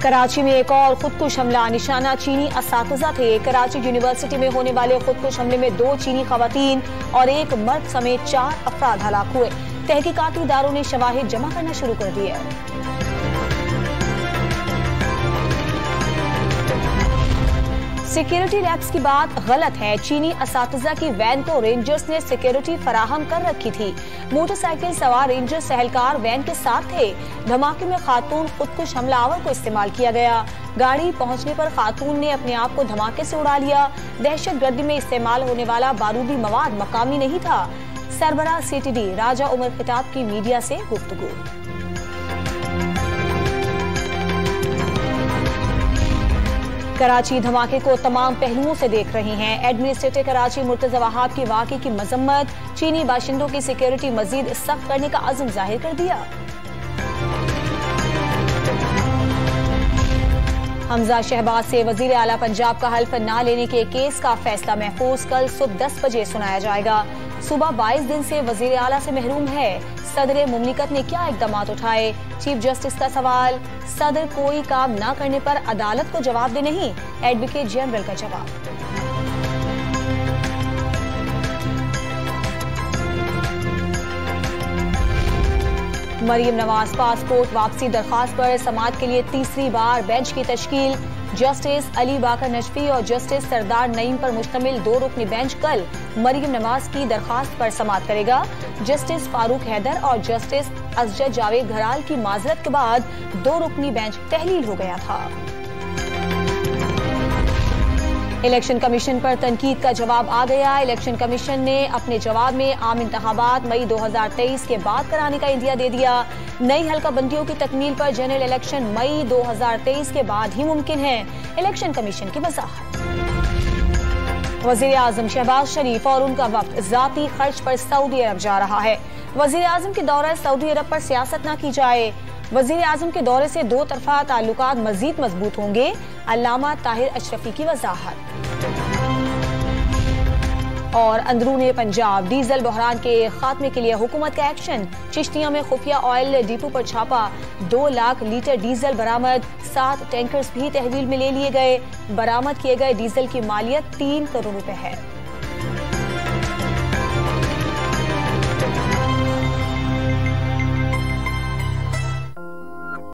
कराची में एक और खुदकुश हमला, निशाना चीनी असातिज़ा थे। कराची यूनिवर्सिटी में होने वाले खुदकुश हमले में 2 चीनी खवातीन और एक मर्द समेत 4 अफराद हलाक हुए। तहकीकाती इदारों ने शवाहिद जमा करना शुरू कर दिए। सिक्योरिटी लैब्स की बात गलत है। चीनी असातिज़ा की वैन को रेंजर्स ने सिक्योरिटी फराहम कर रखी थी। मोटरसाइकिल सवार रेंजर्स एहलकार वैन के साथ थे। धमाके में खातून खुदकुश हमलावर को इस्तेमाल किया गया। गाड़ी पहुंचने पर खातून ने अपने आप को धमाके से उड़ा लिया। दहशतगर्दी में इस्तेमाल होने वाला बारूदी मवाद मकामी नहीं था। सरबराह CTD राजा उमर खिताब की मीडिया से गुफ्तगू। कराची धमाके को तमाम पहलुओं से देख रही हैं। एडमिनिस्ट्रेटर कराची मुर्तजा वहाब की वाक़े की मजम्मत, चीनी बाशिंदों की सिक्योरिटी मजीद सख्त करने का अज़्म जाहिर कर दिया। हमजा शहबाज से वजीर आला पंजाब का हल्फ न लेने के केस का फैसला महफूज कल सुबह 10 बजे सुनाया जाएगा। सुबह 22 दिन से वजीर आला से महरूम है। सदर मुमलिकत ने क्या इक़दाम उठाए? चीफ जस्टिस का सवाल। सदर कोई काम न करने पर अदालत को जवाब दे नहीं, एडवोकेट जनरल का जवाब। मरियम नवाज पासपोर्ट वापसी दरखास्त पर समाअत के लिए तीसरी बार बेंच की तश्कील। जस्टिस अली बाकर नजफी और जस्टिस सरदार नईम पर मुश्तमिल 2 रुकनी बेंच कल मरियम नवाज की दरखास्त पर समाअत करेगा। जस्टिस फारूक हैदर और जस्टिस असजद जावेद घराल की माजरत के बाद 2 रुकनी बेंच तहलील हो गया था। इलेक्शन कमीशन पर तनकीद का जवाब आ गया। इलेक्शन कमीशन ने अपने जवाब में आम इंतखाबात मई 2023 के बाद कराने का इंदिया दे दिया। नई हल्का बंदियों की तकमील पर जनरल इलेक्शन मई 2023 के बाद ही मुमकिन है। इलेक्शन कमीशन की वजाहत। वजीर आजम शहबाज शरीफ और उनका वक्त जाती खर्च पर सऊदी अरब जा रहा है। वजीर आजम के दौरे सऊदी अरब पर सियासत न की जाए। वजीर आजम के दौरे से 2 तरफा ताल्लुकात मजीद मजबूत होंगे। अल्लामा ताहिर अशरफी की वजाहत। और अंदरूनी पंजाब डीजल बहरान के खात्मे के लिए हुकूमत का एक्शन। चिश्तिया में खुफिया ऑयल डिपो पर छापा, 2 लाख लीटर डीजल बरामद, 7 टैंकर्स भी तहवील में ले लिए गए। बरामद किए गए डीजल की मालियत 3 करोड़ रुपए है।